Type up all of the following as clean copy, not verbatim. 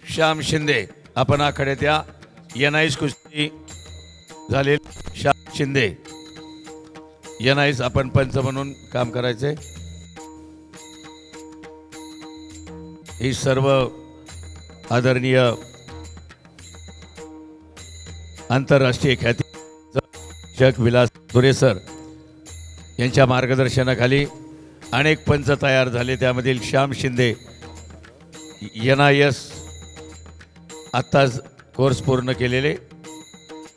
श्याम शिंदे आपण आखाड्यात या. एनआयस कुस्ती झाले. श्याम शिंदे एनआयस आपण पंच म्हणून काम करायचे. ही सर्व आदरणीय आंतरराष्ट्रीय ख्याती शिक्षक विलास धुरे सर यांच्या मार्गदर्शनाखाली अनेक पंच तयार झाले. त्यामधील श्याम शिंदे एनआयएस आत्ताच कोर्स पूर्ण केलेले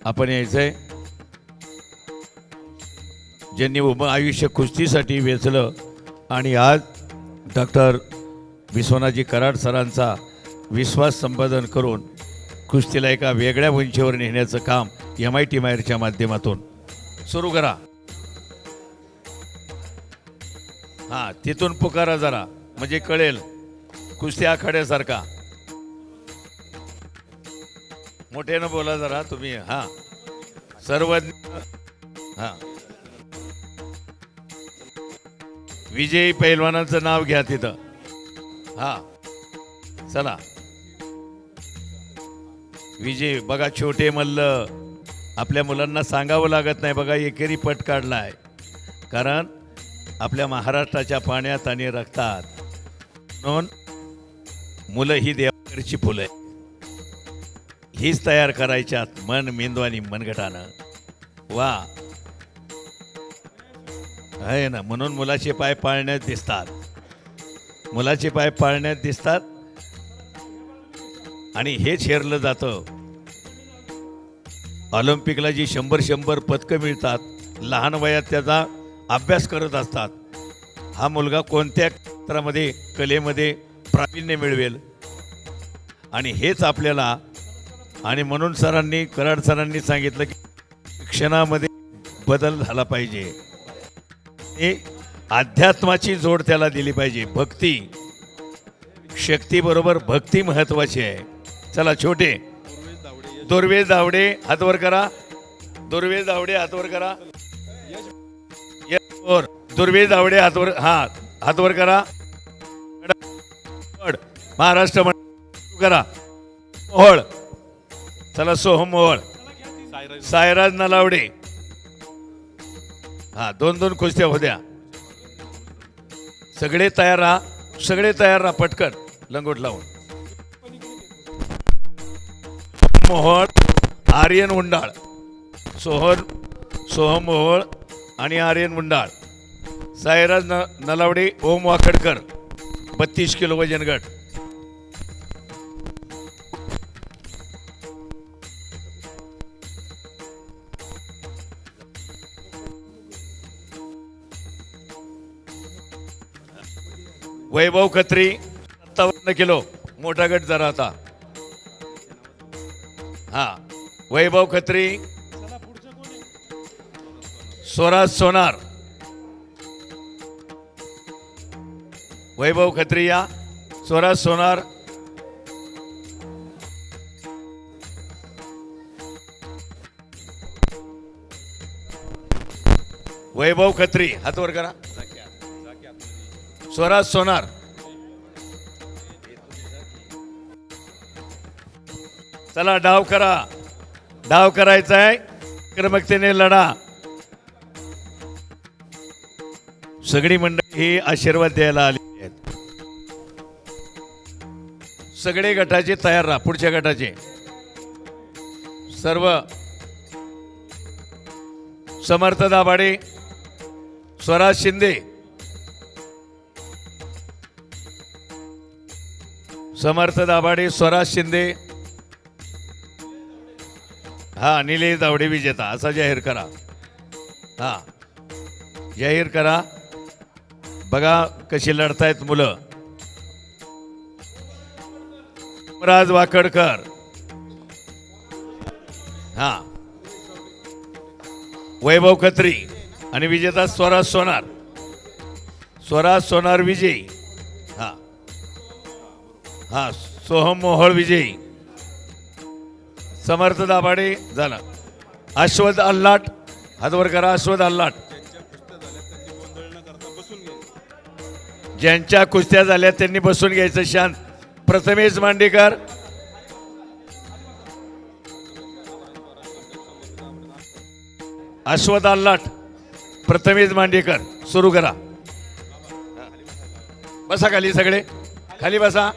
आपण यायचंय. ज्यांनी आयुष्य कुस्तीसाठी वेचलं आणि आज डॉक्टर विश्वनाथजी कराड सरांचा विश्वास संपादन करून कुस्तीला एका वेगळ्या उंचीवर नेण्याचं काम MIT मायरच्या माध्यमातून सुरू करा. हां, तिथून पुकारा जरा म्हणजे कळेल कुस्ती आखाड्यासारखा. मोठ्यानं बोला जरा तुम्ही. हां, सर्वज्ञ. हां, विजयी पैलवानाचं नाव घ्या तिथं. हां, चला. विजय बघा, छोटे मल्ल आपल्या मुलांना सांगावं लागत नाही. बघा, एकेरी पट काढलाय. कारण आपल्या महाराष्ट्राच्या पाण्यात आणि रक्तात म्हणून मुलं ही देवाकडची फुलं आहे. हीच तयार करायच्यात मन मेंदू आणि मनगटानं. वा आहे ना. म्हणून मुलाचे पाय पाळण्यात दिसतात. मुलाचे पाय पाळण्यात दिसतात आणि हेच हेरलं जातं. ऑलिम्पिकला जी 100 पदकं मिळतात, लहान वयात त्याचा अभ्यास करत असतात. हा मुलगा कोणत्या क्षेत्रामध्ये कलेमध्ये प्रावीण्य मिळवेल आणि हेच आपल्याला. आणि म्हणून सरांनी, कराड सरांनी सांगितलं की शिक्षणामध्ये बदल झाला पाहिजे. हे अध्यात्माची जोड त्याला दिली पाहिजे. भक्ती, शक्तीबरोबर भक्ती महत्वाची आहे. चला छोटे. दुर्वेश दावडे हातवर करा. दुर्वेश दावडे हातवर करा. दुर्वेश दावडे हातवर. हा, हातवर करा. महाराष्ट्र करा. मोहोळ. चला, सोहम मोहोळ. सायराज नलावडे. हा, 2-2 कुस्त्या होत्या. सगळे तयार राहा. सगळे तयार राहा. पटकन लंगोट लावून. मोहोळ, आर्यन उंडाळ. सोहम मोहोळ आणि आर्यन उंडाळ. सायराज नलावडे, ओम वाकडकर. 32 किलो वजन गट. वैभव खत्री 57 किलो. मोठा गट जरा आता. हा, वैभव खत्री. स्वराज सोनार. वैभव खत्री या. स्वराज सोनार. वैभव खत्री हातवर करा. स्वराज सोनार. चला, डाव करा. डाव करायचा आहे. क्रमकतेने लढा. सगळी मंडळी ही आशीर्वाद द्यायला आली आहेत. सगळे गटाचे तयार राहा. पुढच्या गटाचे सर्व. समर्थ दाभाडे, स्वराज शिंदे. समर्थ दाभाडे, स्वराज शिंदे. हा, निलेश दावडे विजेता असा जाहीर करा. हा, जाहीर करा. बघा कशी लढतायत मुलं. राज वाकडकर. हा, वैभव खत्री आणि विजेता स्वराज सोनार. स्वराज सोनार विजयी. हा हा, सोहम मोहोळ विजयी. समर्थ दाभाडे झाला. अश्वथ अल्लाट हातवर करा. अश्वथ अल्लाट. ज्यांच्या कुस्त्या झाल्या त्यांनी बसून घ्यायचं शांत. प्रथमेश मांडेकर, अश्वथ लाट, प्रथमेश मांडेकर, सुरू करा. बसा खाली, सगळे खाली बसा.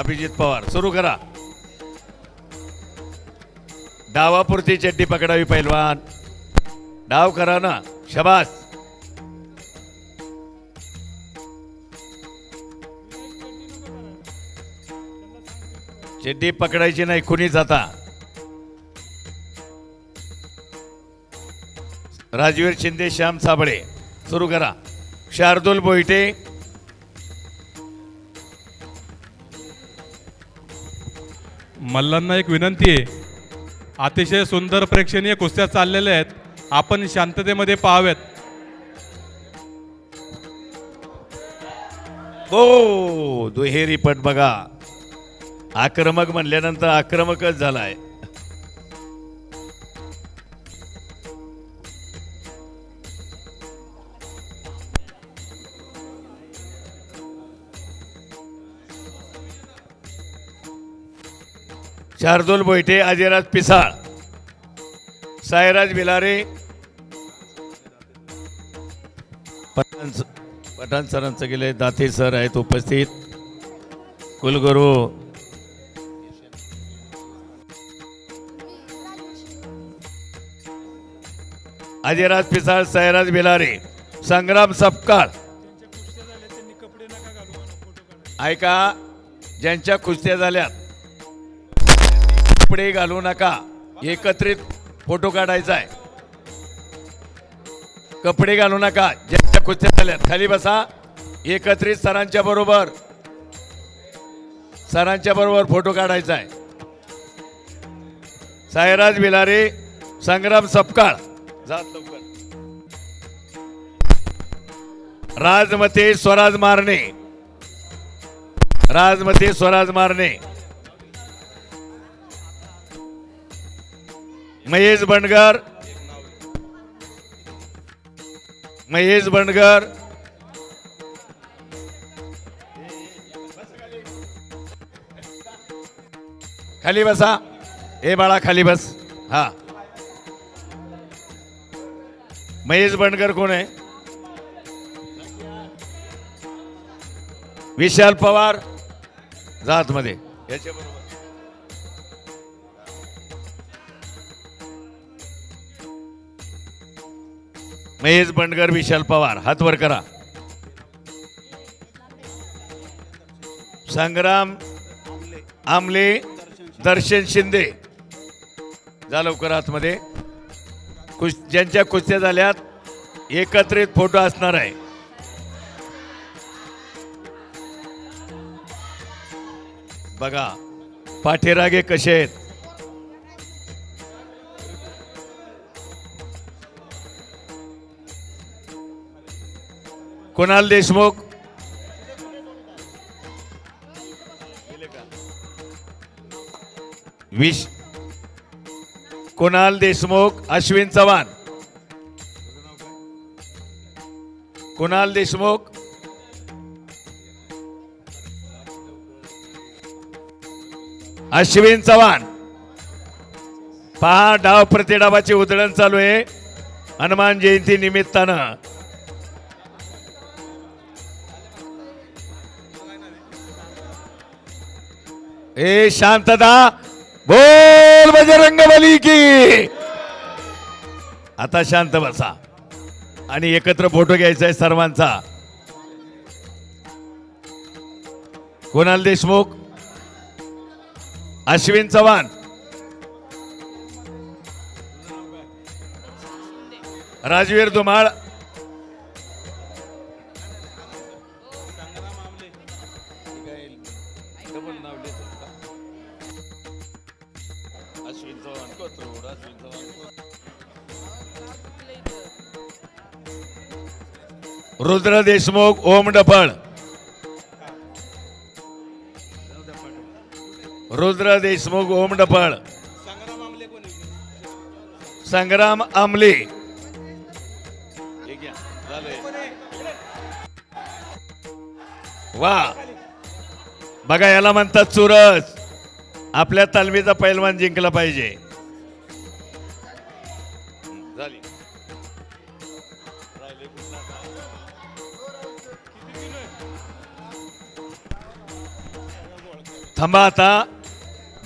अभिजित पवार सुरू करा. डावापुरती चड्डी पकडावी पैलवान. डाव करा ना. शबास. चड्डी पकडायची नाही कुणीच. आता राजवीर शिंदे श्याम साबळे सुरू करा. शार्दूल बोईटे मल्लांना एक विनंती आहे. अतिशय सुंदर प्रेक्षणीय कुस्त्या चाललेल्या आहेत. आपण शांततेमध्ये पाहाव्यात. हो दुहेरी पट बघा. आक्रमक म्हणल्यानंतर आक्रमकच झालाय. शार्दूल बोईटे अजयराज पिसाळ सायराज बिलारे पठाण सरांचं गेले. दाते सर आहेत उपस्थित. कुलगुरू अजयराज पिसाळ सायराज बिलारे संग्राम सपकाळ. ऐका ज्यांच्या कुस्त्या झाल्यात कपडे घालू नका. एकत्रित फोटो काढायचा आहे. कपडे घालू नका. ज्यांच्या कुस्त्या झाल्यात खाली बसा. एकत्रित सरांच्या बरोबर फोटो काढायचा आहे. सायराज बिलारे संग्राम सपकाळ जात लवकर. राजमते स्वराज मारणे महेश बंडगर खाली बसा. ए बाळा खाली बस. हा महेश बंडगर कोण आहे? विशाल पवार जात मध्ये याच्याबरोबर. महेश बंडगर विशाल पवार हात वर करा. संग्राम आमले दर्शन शिंदे जा लवकर आतमध्ये. ज्यांच्या कुस्त्या झाल्यात एकत्रित फोटो असणार आहे. बघा पाठीरागे कसे आहेत. कुणाल देशमुख कुणाल देशमुख अश्विन चव्हाण. कुणाल देशमुख अश्विन चव्हाण. पहा डाव प्रतिडावाची उधळण चालू आहे हनुमान जयंती निमित्तानं. ए शांतता. बोल बजरंगबली की. आता शांत बसा आणि एकत्र फोटो घ्यायचा आहे सर्वांचा. कुणाल देशमुख अश्विन चव्हाण राजवीर धुमाळ रुद्र देशमुख ओम डफळ. रुद्र देशमुख ओम डफळ. संग्राम आमले. वा बघा याला म्हणतात चुरस. आपल्या तालमीचा पैलवान जिंकला पाहिजे. झाली थांबा आता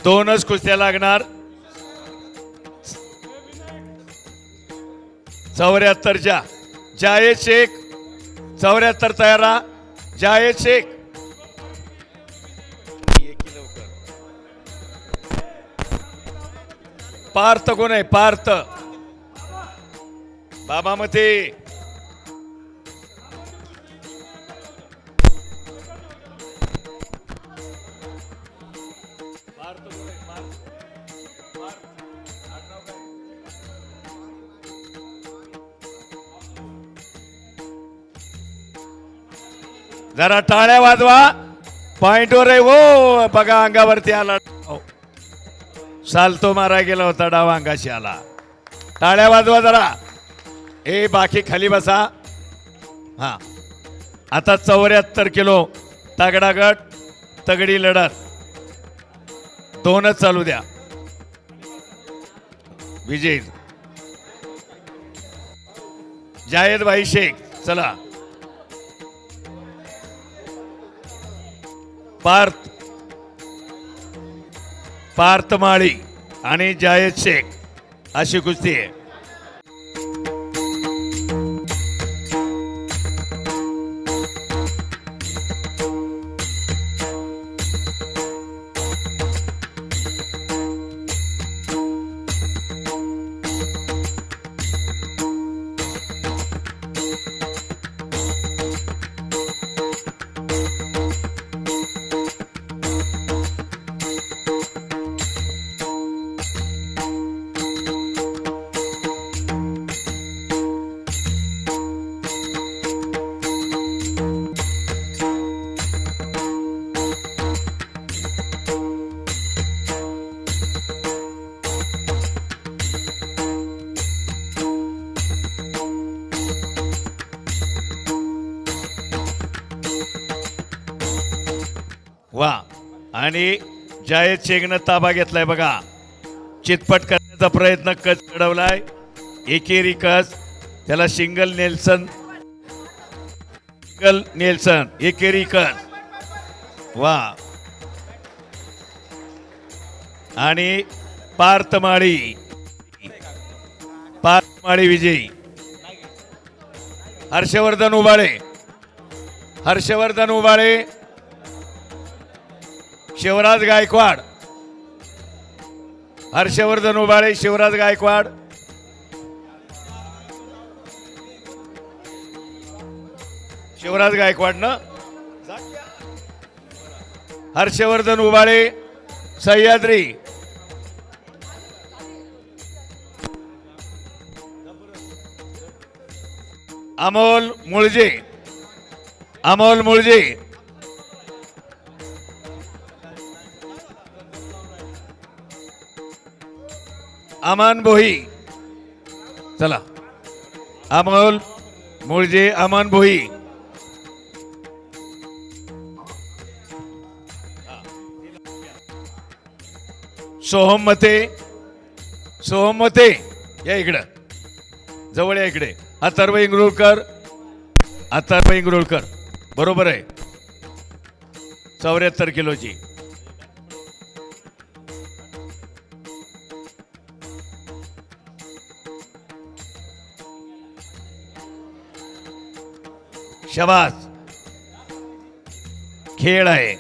2च कुस्त्या लागणार. 74च्या जायद शेख 74 तयार राहा. जायद शेख पार्थ कोण आहे? पार्थ बाबा मते जरा टाळ्या वाजवा. पॉइंटवर आहे हो. बघा अंगावरती आला. सालतो मारा गेला होता. डाव अंगाशी आला. टाळ्या वाजवा जरा. ए बाकी खाली बसा. हा आता 74 किलो तगडा गट तगडी लढत 2च चालू द्या. विजय जायद भाई शेख. चला पार्थ माळी आणि जायद शेख अशी कुस्ती आहे. वा आणि जायद शेखनं ताबा घेतलाय बघा. चितपट करण्याचा प्रयत्न कच घडवलाय. एकेरी कच त्याला सिंगल नेल्सन एकेरी कच. वा आणि पार्थ माळी विजयी. हर्षवर्धन उबाळे शिवराज गायकवाड. हर्षवर्धन उबाळे शिवराज गायकवाड. शिवराज गायकवाड ना. हर्षवर्धन उबाळे सह्याद्री. अमोल मुळजे अमन भोई. चला अमोल मुळजे अमन भोई. सोहम मते या इकडं जवळ या इकडे. अथर्व इंगरुळकर बरोबर आहे. 74 किलोची. शबास. खेळ आहे.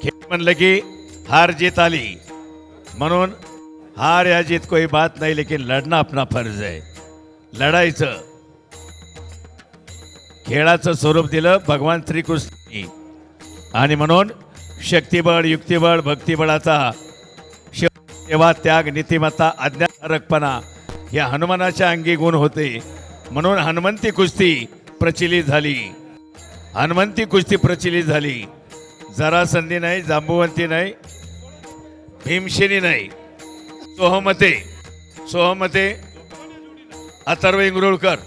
खेळ म्हणलं की हार जीत आली म्हणून हार या जीत कोई बात नाही लेकिन लढणं अपना फर्ज आहे. लढायचं. खेळाचं स्वरूप दिलं भगवान श्रीकृष्णांनी आणि म्हणून शक्तिबळ युक्तिबळ भक्तिबळाचा सेवा त्याग नीतिमत्ता अज्ञानरकपणा या हनुमानाच्या अंगी गुण होते. म्हणून हनुमंती कुस्ती प्रचलित झाली. जरासंधी नाही, जांबुवंती नाही, भीमसेनी नाही. सोहमते अथर्व इंगरुळकर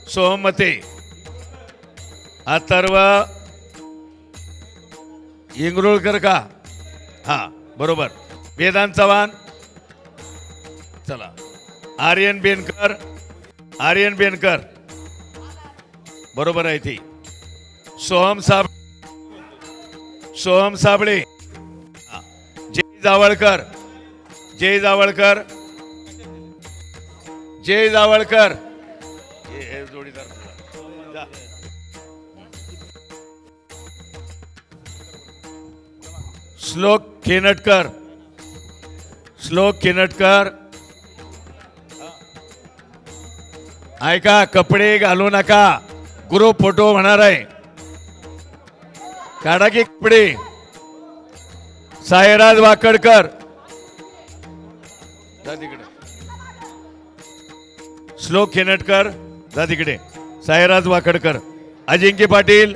सोहमते. अथर्व इंगरुळकर का? हा बरोबर. वेदांत चव्हाण. चला आर्यन बेनकर बरोबर आहे ती. सोहम साबळे, जय जावळकर, जय जावळकर, जय जावळकर. हे जोडीदार जा. श्लोक खेनटकर, श्लोक खेनटकर. ऐका, कपडे घालू नका, ग्रुप फोटो होणार आहे. काढा की कपडे. सायराज वाकडकर, जा तिकडे. श्लोक खेनटकर, जा तिकडे. सायराज वाकडकर. अजिंक्य पाटील,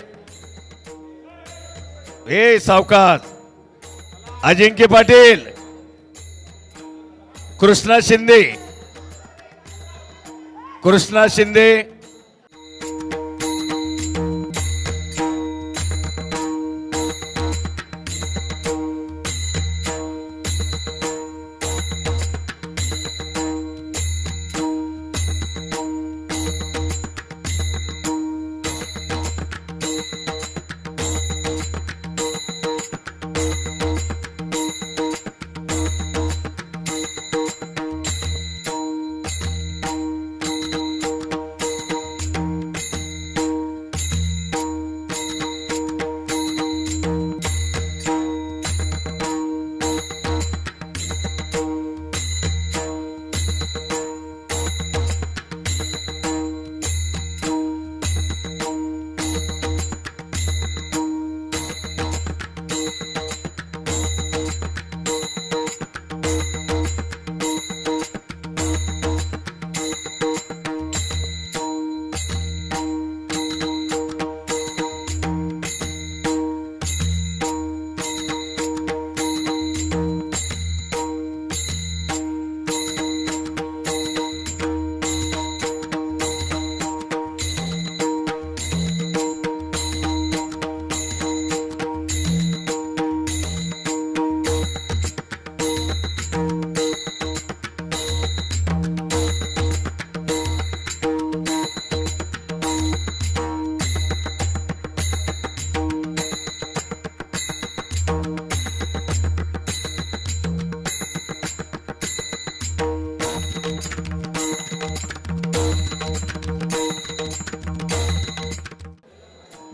हे सावकाश. अजिंक्य पाटील. कृष्णा शिंदे, कृष्णा शिंदे.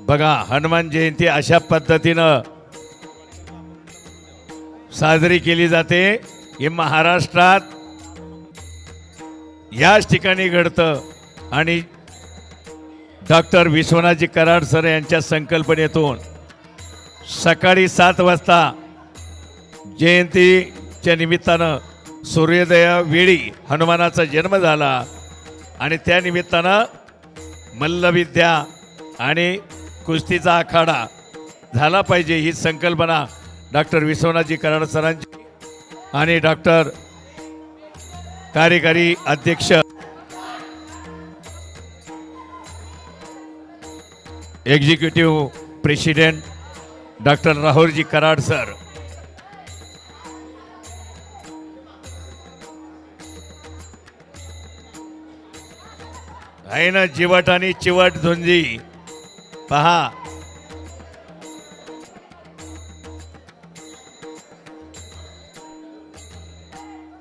बघा, हनुमान जयंती अशा पद्धतीनं साजरी केली जाते. हे महाराष्ट्रात याच ठिकाणी घडतं आणि डॉक्टर विश्वनाथजी कराड सर यांच्या संकल्पनेतून सकाळी 7 वाजता जयंतीच्या निमित्तानं सूर्योदयावेळी हनुमानाचा जन्म झाला आणि त्या निमित्तानं मल्लविद्या आणि कुस्तीचा आखाडा झाला पाहिजे ही संकल्पना डॉक्टर विश्वनाथजी कराड सरांची आणि डॉक्टर कार्यकारी अध्यक्ष executive president doctor Rahulji Karad sir. आहे ना चिवट आणि चिवट झुंजी. पहा,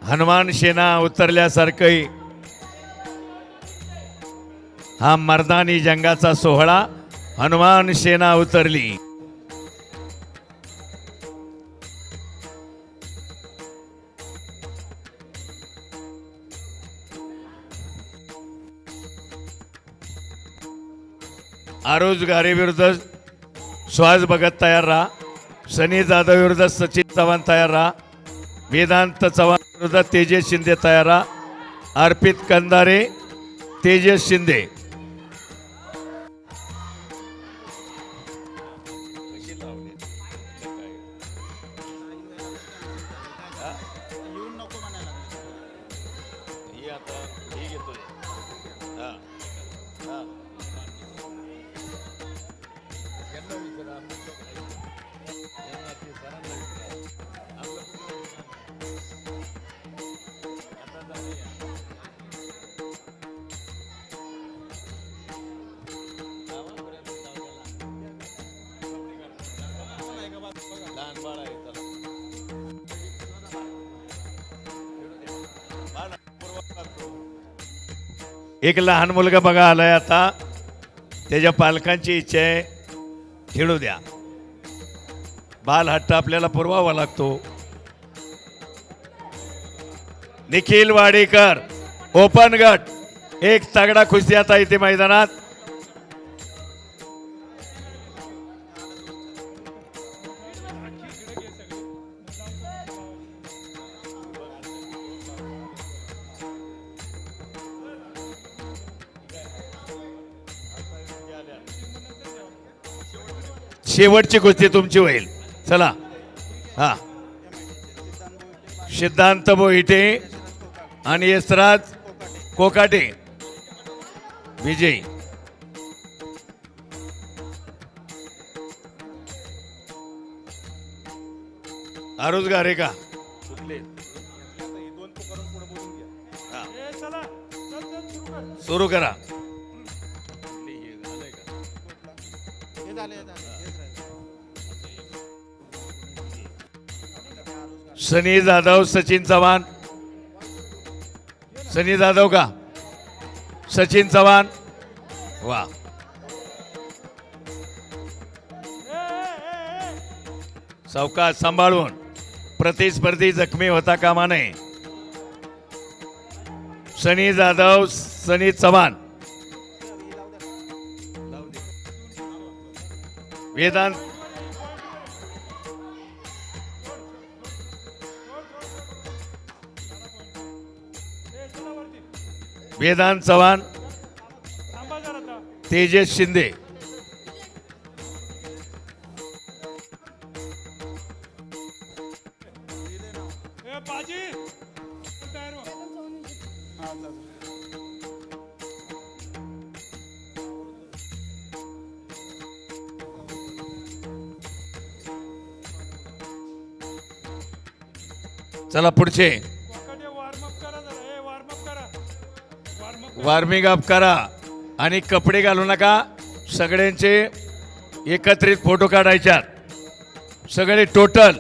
हनुमान सेना उतरल्यासारखी हा मर्दानी जंगाचा सोहळा हनुमान सेना उतरली. आरोज गारे विरुद्ध सुहास भगत तयार राहा. सनी जाधव विरुद्ध सचिन चव्हाण तयार राहा. वेदांत चव्हाण विरुद्ध तेजस शिंदे तयार राहा. अर्पित कंदारे, तेजस शिंदे. एक लहान मुलगा बघा आलाय आता, त्याच्या पालकांची इच्छा आहे खेळू द्या. बाल हट्ट आपल्याला पुरवावा लागतो. निखिल वाडेकर ओपन गट, एक तगडा कुस्ती आता इथे मैदानात. शेवटची कुस्ती तुमची होईल. चला. हा, सिद्धांत मोहिते आणि यशराज कोकाटे विजयी. आरुज गारे का सुरू करा. सनी जाधव सचिन चव्हाण. सनी जाधव का सचिन चव्हाण. वा, सावकाश सांभाळून, प्रतिस्पर्धी जखमी होता कामा नये. सनी जाधव सनी चव्हाण. वेदांत वेदांत चव्हाण, तेजस शिंदे. चला पुढचे. वॉर्मिंग अप करा आणि कपडे घालू नका. सगळ्यांचे एकत्रित फोटो काढायच्यात सगळे टोटल.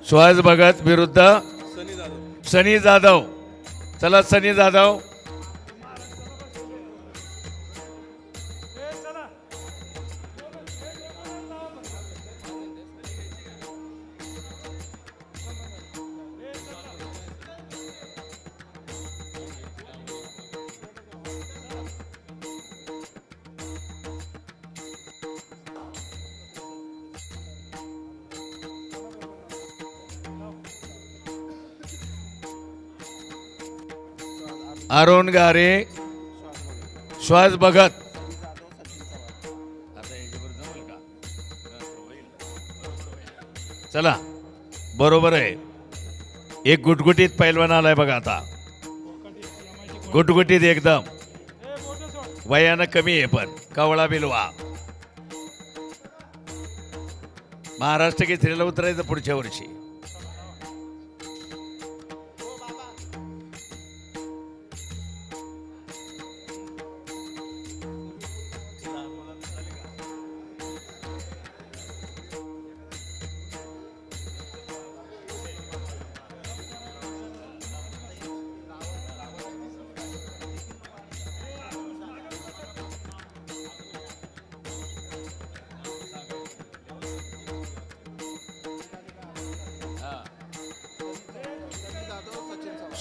श्वास भगत विरुद्ध सनी जाधव. चला सनी जाधव. अरुण गारे श्वास भगत. चला बरोबर आहे. एक गुटगुटीत पैलवान आलाय बघा आता, गुटगुटीत एकदम. वयानं कमी आहे पण कवळा बिलवा. महाराष्ट्र केसरीला उतरायचं पुढच्या वर्षी.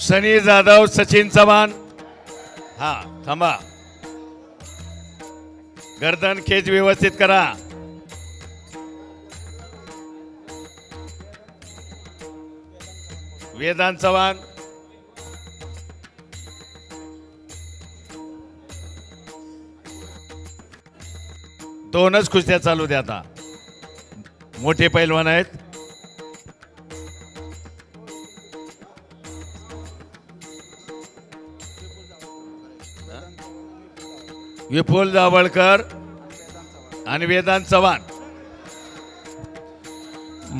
सनी जाधव सचिन चव्हाण. हा थांबा, गर्दन खेच व्यवस्थित करा. वेदांत चव्हाण. दोनच कुस्त्या चालू द्या आता, मोठे पैलवान आहेत. विपुल जावळकर आणि वेदांत चव्हाण.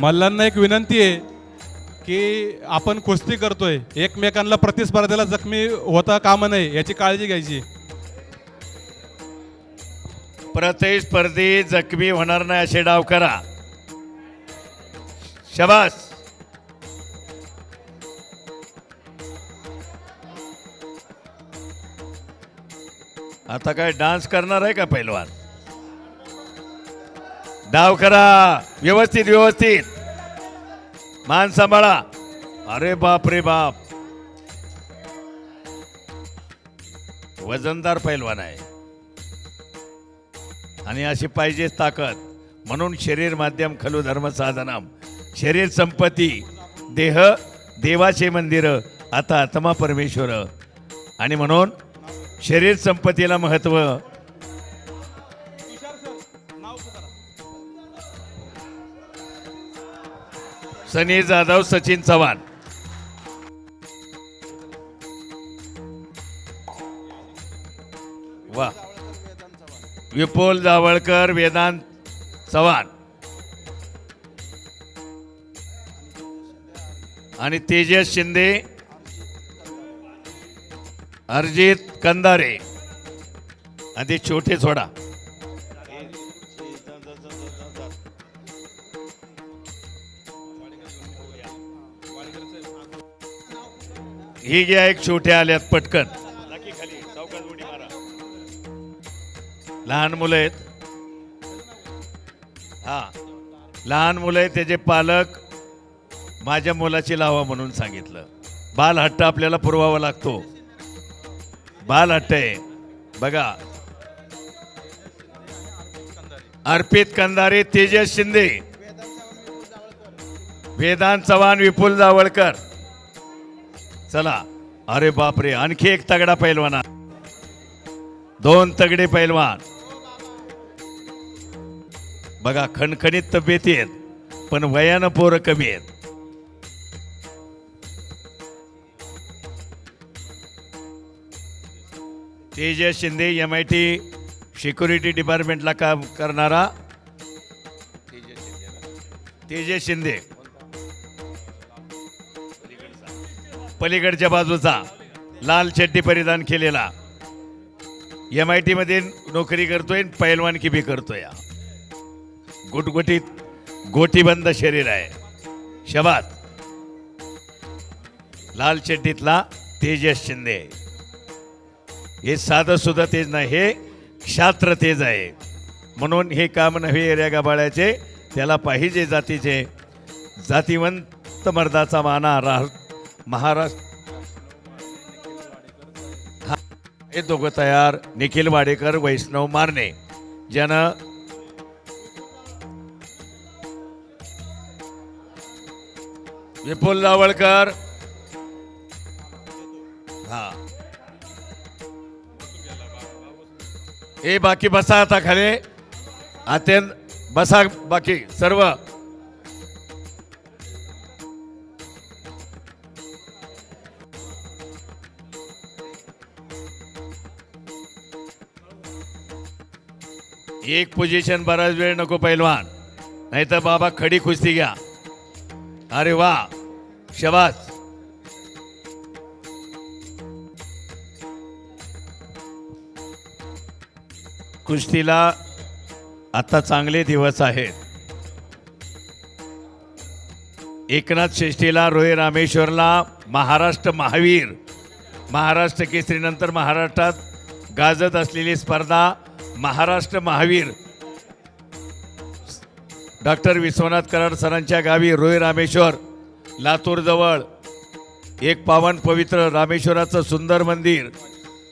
मल्लांना एक विनंती आहे की आपण कुस्ती करतोय, एकमेकांना प्रतिस्पर्धेला जखमी होता कामा नये याची काळजी घ्यायची. प्रतिस्पर्धी जखमी होणार नाही असे डाव करा. शाबास. आता काय डान्स करणार आहे का पैलवान? डाव करा व्यवस्थित व्यवस्थित. मान सांभाळा. अरे बाप रे बाप, वजनदार पैलवान आहे आणि अशी पाहिजेच ताकद. म्हणून शरीर माध्यम खलु धर्म साधनम. शरीर संपत्ती, देह देवाचे मंदिर, आता आत्मा परमेश्वर. आणि म्हणून शरीर संपत्तीला महत्व. सनी जाधव, सचिन चव्हाण. वा. विपुल जावळकर, वेदांत चव्हाण आणि तेजस शिंदे, अर्जित कंदारे. आणि ते छोटे सोडा. ही घ्या, एक छोटे आल्यात पटकन. लहान मुलं आहेत. हा, लहान मुलं आहेत. त्याचे पालक माझ्या मुलाची लावा म्हणून सांगितलं. बाल हट्ट आपल्याला पुरवावा लागतो. बाल हट्ट आहे बघा. अर्पित कंदारे, तेजस शिंदे, वेदांत चव्हाण, विपुल जावळकर. चला. अरे बापरे, आणखी एक तगडा पैलवान. 2 तगडे पैलवान बघा. खणखणीत तब्येती आहेत, पण वयानं पोरं कमी आहेत. तेजस शिंदे, MIT सिक्युरिटी डिपार्टमेंटला काम करणारा तेजस शिंदे. पलीकडच्या बाजूचा लाल चड्डी परिधान केलेला, MIT मध्ये नोकरी करतोय, पैलवानकी बी करतोय. गुटगुटीत गोटीबंद शरीर आहे. शबात. लाल चड्डीतला तेजस शिंदे. हे साधं सुद्धा तेज नाही, हे क्षात्र तेज आहे. म्हणून हे काम नव्हे एरिया गाबाळ्याचे, त्याला पाहिजे जातीचे. जातीवंत मर्दाचा माना महाराष्ट्र. हे दोघं तयार. निखिल वाडेकर, वैष्णव मारणे. ज्यानं विपुल जावळकर. हा, हे बाकी बसा आता खाली. अत्यंत बसा बाकी सर्व. एक पोझिशन बराच वेळ नको पैलवान, नाही तर बाबा खडी कुस्ती घ्या. अरे वा, शबास. कुस्तीला आता चांगले दिवस आहेत. एकनाथ षष्ठीला, रोहित रामेश्वरला महाराष्ट्र महावीर, महाराष्ट्र केसरीनंतर महाराष्ट्रात गाजत असलेली स्पर्धा महाराष्ट्र महावीर. डॉक्टर विश्वनाथ कराड सरांच्या गावी रोहित रामेश्वर, लातूर जवळ. एक पावन पवित्र रामेश्वराचं सुंदर मंदिर,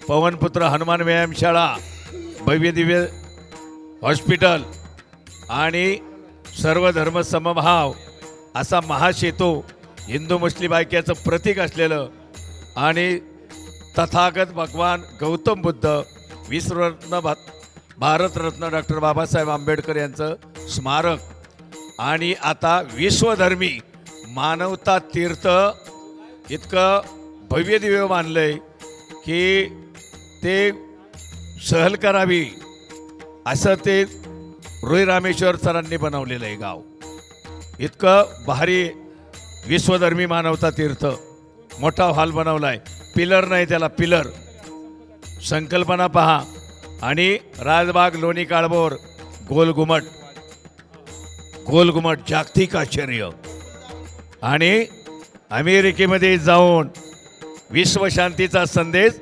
पवनपुत्र हनुमान व्यायामशाळा, भव्य दिव्य हॉस्पिटल आणि सर्व धर्म समभाव असा महासेतू, हिंदू मुस्लिम ऐक्याचं प्रतीक असलेलं आणि तथागत भगवान गौतम बुद्ध, विश्वरत्न भारतरत्न डॉक्टर बाबासाहेब आंबेडकर यांचं स्मारक. आणि आता विश्वधर्मी मानवता तीर्थ इतकं भव्य दिव्य मानलंय की ते सहल करावी असं ते रोहित रामेश्वर सरांनी बनवलेलं आहे गाव. इतकं भारी विश्वधर्मी मानवता तीर्थ. मोठा हॉल बनवलाय. पिलर नाही त्याला, पिलर. संकल्पना पहा. आणि राजबाग लोणी काळभोर गोलघुमट गोलघुमट जागतिक आश्चर्य आणि अमेरिकेमध्ये जाऊन विश्वशांतीचा संदेश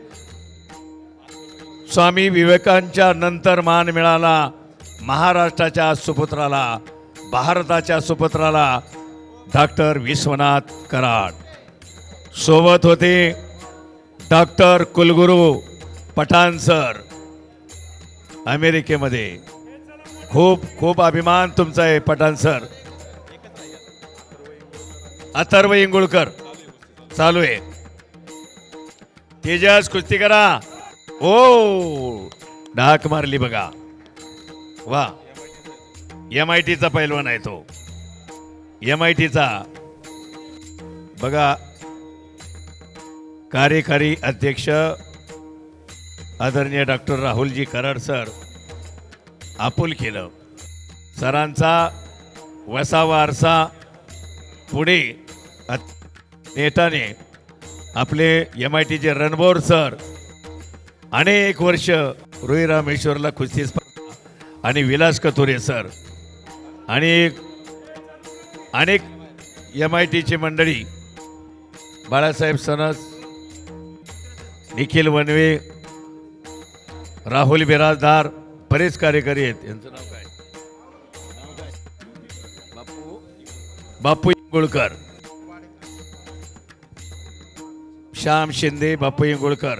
स्वामी विवेकांच्या नंतर मान मिळाला महाराष्ट्राच्या सुपुत्राला भारताच्या सुपुत्राला डॉक्टर विश्वनाथ कराड. सोबत होते डॉक्टर कुलगुरू पठाण सर अमेरिकेमध्ये. खूप खूप अभिमान तुमचा आहे पठाण सर. अथर्व इंगुळकर चालू आहे. तेजस कुस्ती करा. ओ डाक मारली बघा. वा MITचा पैलवान आहे तो. MITचा बघा. कार्यकारी अध्यक्ष आदरणीय डॉक्टर राहुलजी कराड सर. आपुल केलं सरांचा वसा वारसा पुढे नेटाने आपले MITचे रणबोर सर अनेक वर्ष रोही रामेश्वरला कुस्ती स्पर्धा आणि विलास कथोरे सर आणि अनेक MITची मंडळी बाळासाहेब सनस निखिल वनवे राहुल बिराजदार बरेच कार्यकारी आहेत. यांचं नाव काय? बापू इंगुळकर, श्याम शिंदे, बापू इंगुळकर.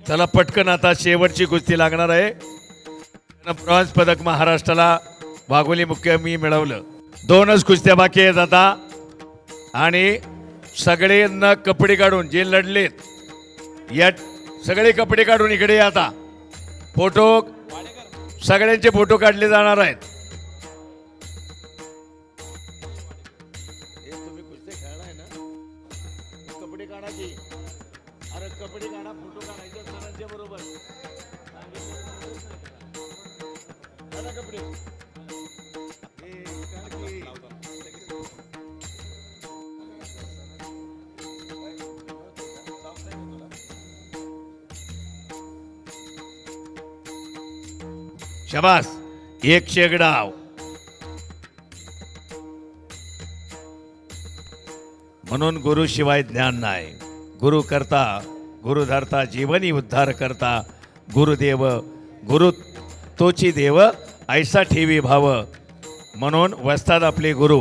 चला पटकन आता शेवटची कुस्ती लागणार आहे. ब्रॉन्झ पदक महाराष्ट्राला वाघोली मुख्य मी मिळवलं. 2च कुस्त्या बाकी आहेत आता आणि सगळे न कपडे काढून जे लढलेत या सगळे कपडे काढून इकडे या. आता फोटो सगळ्यांचे फोटो काढले जाणार आहेत. तुम्ही कुस्ती खेळलाय ना, कपडे काढा की. अरे कपडे काढा, फोटो काढायचे सरांच्या बरोबर. कपडे शाबास. एक शेगडाव. म्हणून गुरु शिवाय ज्ञान नाही. गुरु करता गुरु धरता जीवनी उद्धार करता. गुरुदेव गुरु तोची देव ऐसा ठेवी भाव. म्हणून वसतात आपले गुरु.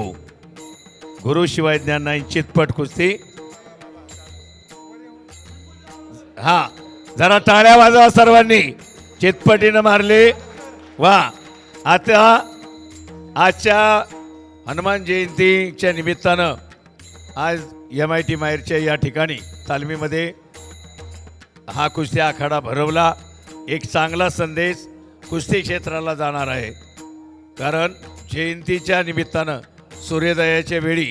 गुरु शिवाय ज्ञान नाही. चितपट कुस्ती. हा जरा टाळ्या वाजवा सर्वांनी. चितपटीनं मारले. वा. आता आजच्या हनुमान जयंतीच्या निमित्तानं आज MIT माहेरच्या या ठिकाणी तालमीमध्ये हा कुस्ती आखाडा भरवला. एक चांगला संदेश कुस्ती क्षेत्राला जाणार आहे. कारण जयंतीच्या निमित्तानं सूर्योदयाच्या वेळी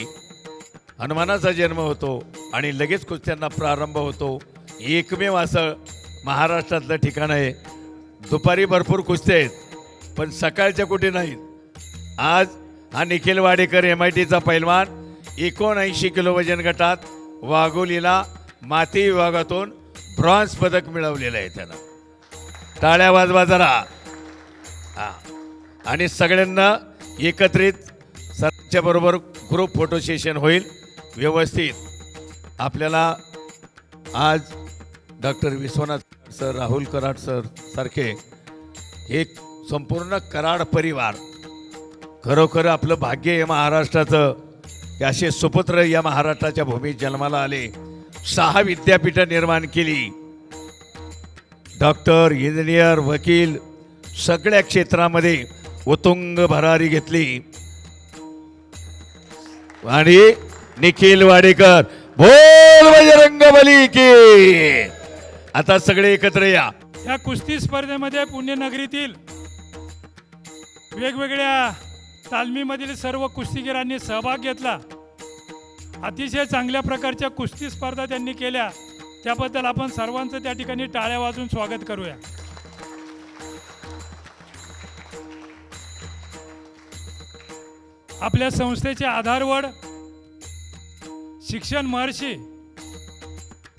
हनुमानाचा जन्म होतो आणि लगेच कुस्त्यांना प्रारंभ होतो. एकमेव असं महाराष्ट्रातलं ठिकाण आहे. दुपारी भरपूर कुस्त्या आहेत पण सकाळच्या कुठे नाहीत. आज हा निखिल वाडेकर MITचा पैलवान 79 किलो वजन गटात वाघोलीला माती विभागातून ब्रॉन्झ पदक मिळवलेलं आहे त्यानं. टाळ्या वाजवा जरा. आणि सगळ्यांना एकत्रित सरांच्या बरोबर ग्रुप फोटो सेशन होईल व्यवस्थित. आपल्याला आज doctor Vishwanath sir, Rahul Karad sir सारखे एक संपूर्ण कराड परिवार. खरोखर आपलं भाग्य आहे महाराष्ट्राचं की असे सुपुत्र या महाराष्ट्राच्या भूमीत जन्माला आले. 6 विद्यापीठं निर्माण केली. डॉक्टर, इंजिनियर, वकील सगळ्या क्षेत्रामध्ये उत्तुंग भरारी घेतली. आणि निखिल वाडेकर बोल बजरंगबली की. आता सगळे एकत्र या. या कुस्ती स्पर्धेमध्ये पुण्यनगरीतील वेगवेगळ्या तालमीमधील सर्व कुस्तीगीरांनी सहभाग घेतला. अतिशय चांगल्या प्रकारच्या कुस्ती स्पर्धा त्यांनी केल्या. त्याबद्दल आपण सर्वांचं त्या ठिकाणी टाळ्या वाजवून स्वागत करूया. आपल्या संस्थेचे आधारवड शिक्षण महर्षी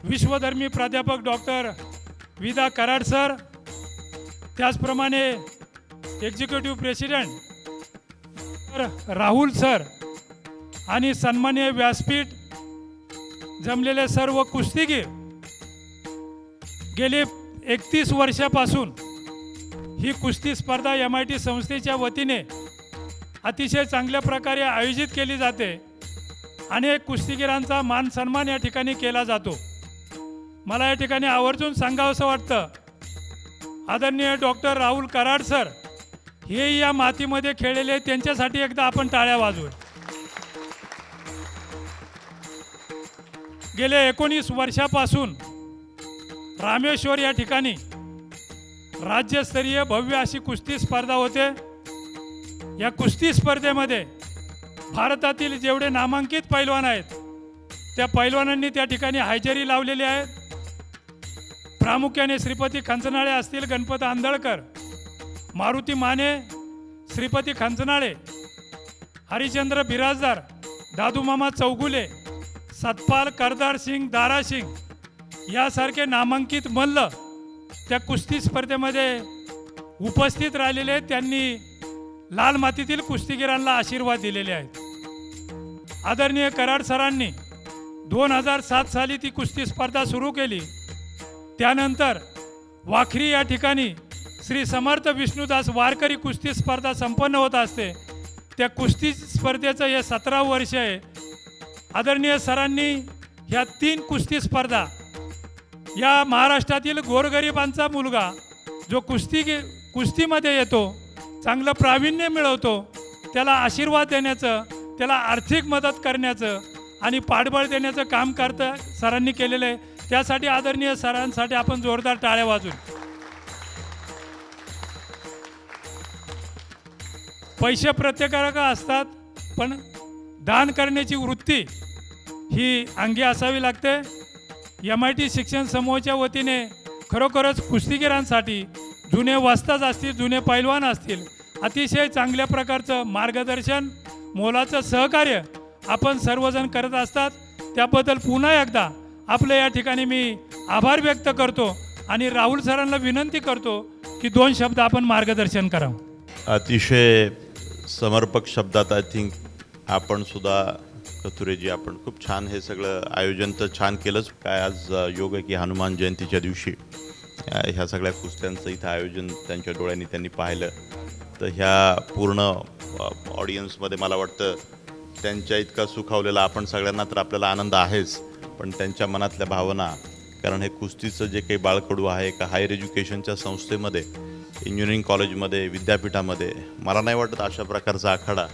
विश्वधर्मी प्राध्यापक डॉक्टर विदा कराड सर त्याचप्रमाणे एक्झिक्युटिव्ह प्रेसिडेंट राहुल सर आणि सन्माननीय व्यासपीठ जमलेले सर्व कुस्तीगीर गेली 31 वर्षापासून ही कुस्ती स्पर्धा MIT संस्थेच्या वतीने अतिशय चांगल्या प्रकारे आयोजित केली जाते. अनेक कुस्तीगीरांचा मान सन्मान या ठिकाणी केला जातो. मला या ठिकाणी आवर्जून सांगावंसं वाटतं, आदरणीय डॉक्टर राहुल कराड सर हे या मातीमध्ये खेळलेले, त्यांच्यासाठी एकदा आपण टाळ्या वाजवू. गेल्या 19 वर्षापासून रामेश्वर या ठिकाणी राज्यस्तरीय भव्य अशी कुस्ती स्पर्धा होते. या कुस्ती स्पर्धेमध्ये भारतातील जेवढे नामांकित पैलवान आहेत त्या पैलवानांनी त्या ठिकाणी हजेरी लावलेली आहे. प्रामुख्याने श्रीपती खंचनाळे असतील, गणपत आंधळकर, मारुती माने, श्रीपती खंचनाळे, हरिचंद्र बिराजदार, दादूमामा चौगुले, सतपाल करदार सिंग, दारा सिंग यासारखे नामांकित मल्ल त्या कुस्ती स्पर्धेमध्ये उपस्थित राहिलेले आहेत. त्यांनी लाल मातीतील कुस्तीगीरांना आशीर्वाद दिलेले आहेत. आदरणीय कराड सरांनी 2007 साली ती कुस्ती स्पर्धा सुरू केली. त्यानंतर वाखरी या ठिकाणी श्री समर्थ विष्णुदास वारकरी कुस्ती स्पर्धा संपन्न होत असते. त्या कुस्ती स्पर्धेचं हे 17 वर्ष आहे. आदरणीय सरांनी ह्या 3 कुस्ती स्पर्धा या महाराष्ट्रातील गोरगरिबांचा मुलगा जो कुस्तीमध्ये येतो, चांगलं प्रावीण्य मिळवतो, त्याला आशीर्वाद देण्याचं, त्याला आर्थिक मदत करण्याचं आणि पाठबळ देण्याचं काम सरांनी केलेलं आहे. त्यासाठी आदरणीय सरांसाठी आपण जोरदार टाळ्या वाजवू. पैसे प्रत्येकाला असतात, पण दान करण्याची वृत्ती ही अंगी असावी लागते. MIT शिक्षण समूहाच्या वतीने खरोखरच कुस्तीगीरांसाठी, जुने वस्ताद असतील, जुने पैलवान असतील, अतिशय चांगल्या प्रकारचं मार्गदर्शन, मोलाचं सहकार्य आपण सर्वजण करत असतात. त्याबद्दल पुन्हा एकदा आपलं या ठिकाणी मी आभार व्यक्त करतो आणि राहुल सरांना विनंती करतो की 2 शब्द आपण मार्गदर्शन करावं. अतिशय समर्पक शब्दात आय थिंक आपण सुद्धा कथुरेजी आपण खूप छान हे सगळं आयोजन तर छान केलंच. काय आज योग आहे की हनुमान जयंतीच्या दिवशी ह्या सगळ्या कुस्त्यांचं इथं आयोजन त्यांच्या डोळ्यांनी त्यांनी पाहिलं. तर ह्या पूर्ण ऑडियन्समध्ये मला वाटतं त्यांच्या इतका सुखावलेला आपण सगळ्यांना तर आपल्याला आनंद आहेच, पण त्यांच्या मनातल्या भावना, कारण हे कुस्तीचं जे काही बाळकडू आहे एका हायर एज्युकेशनच्या संस्थेमध्ये, इंजिनिअरिंग कॉलेजमध्ये, विद्यापीठामध्ये, मला नाही वाटत अशा प्रकारचा आखाडा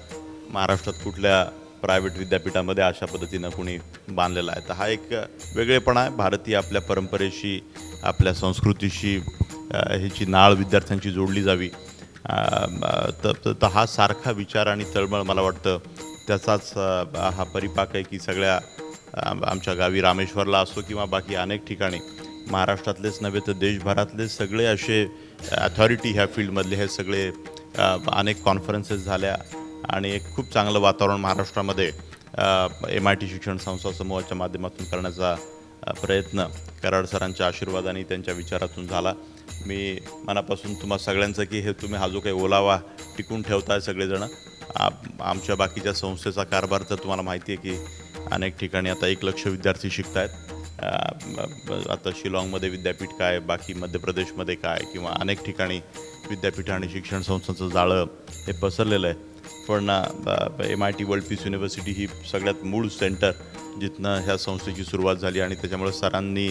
महाराष्ट्रात कुठल्या प्रायव्हेट विद्यापीठामध्ये अशा पद्धतीनं कुणी बांधलेला आहे. तर हा एक वेगळेपणा आहे. भारतीय आपल्या परंपरेशी, आपल्या संस्कृतीशी ह्याची नाळ विद्यार्थ्यांची जोडली जावी. तर हा सारखा विचार आणि तळमळ मला वाटतं त्याचाच हा परिपाक आहे की सगळ्या आमच्या गावी रामेश्वरला असो किंवा बाकी अनेक ठिकाणी महाराष्ट्रातलेच नव्हे तर देशभरातले सगळे असे अथॉरिटी ह्या फील्डमधले हे सगळे अनेक कॉन्फरन्सेस झाल्या आणि एक खूप चांगलं वातावरण महाराष्ट्रामध्ये MIT शिक्षण संस्था समूहाच्या माध्यमातून करण्याचा प्रयत्न कराड सरांच्या आशीर्वादाने त्यांच्या विचारातून झाला. मी मनापासून तुम्हा सगळ्यांचं की हे तुम्ही हा जो काही ओलावा टिकून ठेवताय सगळेजण. आमच्या बाकीच्या संस्थेचा कारभार तर तुम्हाला माहिती आहे की अनेक ठिकाणी आता 1 लाख विद्यार्थी शिकत आहेत. आता शिलाँगमध्ये विद्यापीठ काय, बाकी मध्य प्रदेशमध्ये काय, किंवा अनेक ठिकाणी विद्यापीठ आणि शिक्षण संस्थांचं जाळं हे पसरलेलं आहे. पण MIT वर्ल्ड पीस युनिव्हर्सिटी ही सगळ्यात मूळ सेंटर जिथनं ह्या संस्थेची सुरुवात झाली आणि त्याच्यामुळे सरांनी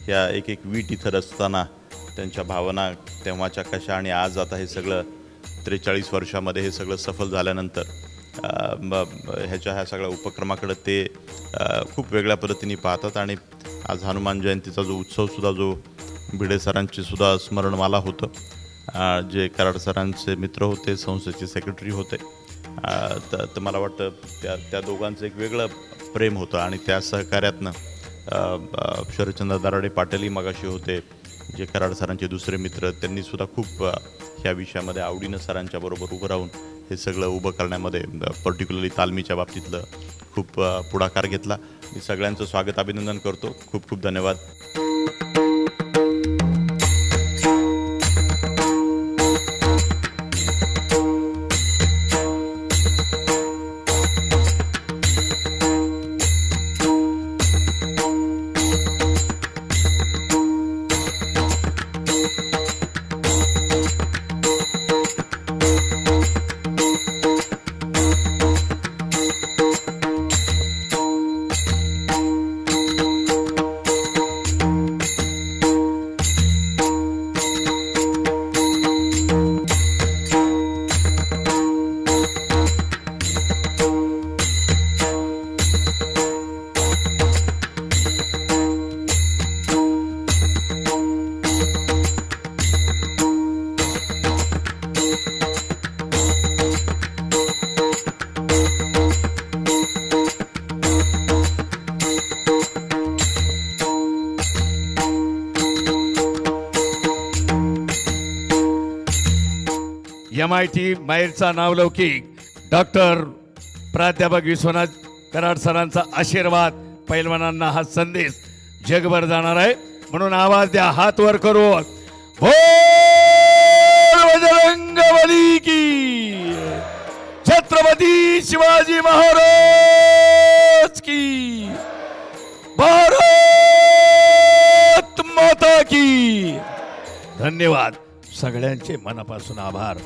ह्या एक वीट इथं रचताना त्यांच्या भावना तेव्हाच्या कशा आणि आज आता हे सगळं 43 वर्षामध्ये हे सगळं सफल झाल्यानंतर ह्या सगळ्या उपक्रमाकडे ते खूप वेगळ्या पद्धतीने पाहतात. आणि आज हनुमान जयंतीचा जो उत्सवसुद्धा जो भिडे सरांचे सुद्धा स्मरण मला होतं, जे कराड सरांचे मित्र होते, संस्थेचे सेक्रेटरी होते. तर मला वाटतं त्या दोघांचं एक वेगळं प्रेम होतं आणि त्या सहकार्यातनं शरदचंद्र दाराडे पाटीलही मगाशी होते, जे कराड सरांचे दुसरे मित्र, त्यांनीसुद्धा खूप ह्या विषयामध्ये आवडीनं सरांच्या बरोबर उभं राहून हे सगळं उभं करण्यामध्ये पर्टिक्युलरली तालमीच्या बाबतीतलं खूप पुढाकार घेतला. मी सगळ्यांचं स्वागत अभिनंदन करतो. खूप खूप धन्यवाद. MIT माहेरचा नावलौकिक डॉक्टर प्राध्यापक विश्वनाथ कराड सरांचा आशीर्वाद पैलवानांना हा संदेश जगभर जाणार आहे. म्हणून आवाज द्या, हात वर करून बोल बजरंगबली की, छत्रपती शिवाजी महाराज की, भारत माता की. धन्यवाद. सगळ्यांचे मनापासून आभार.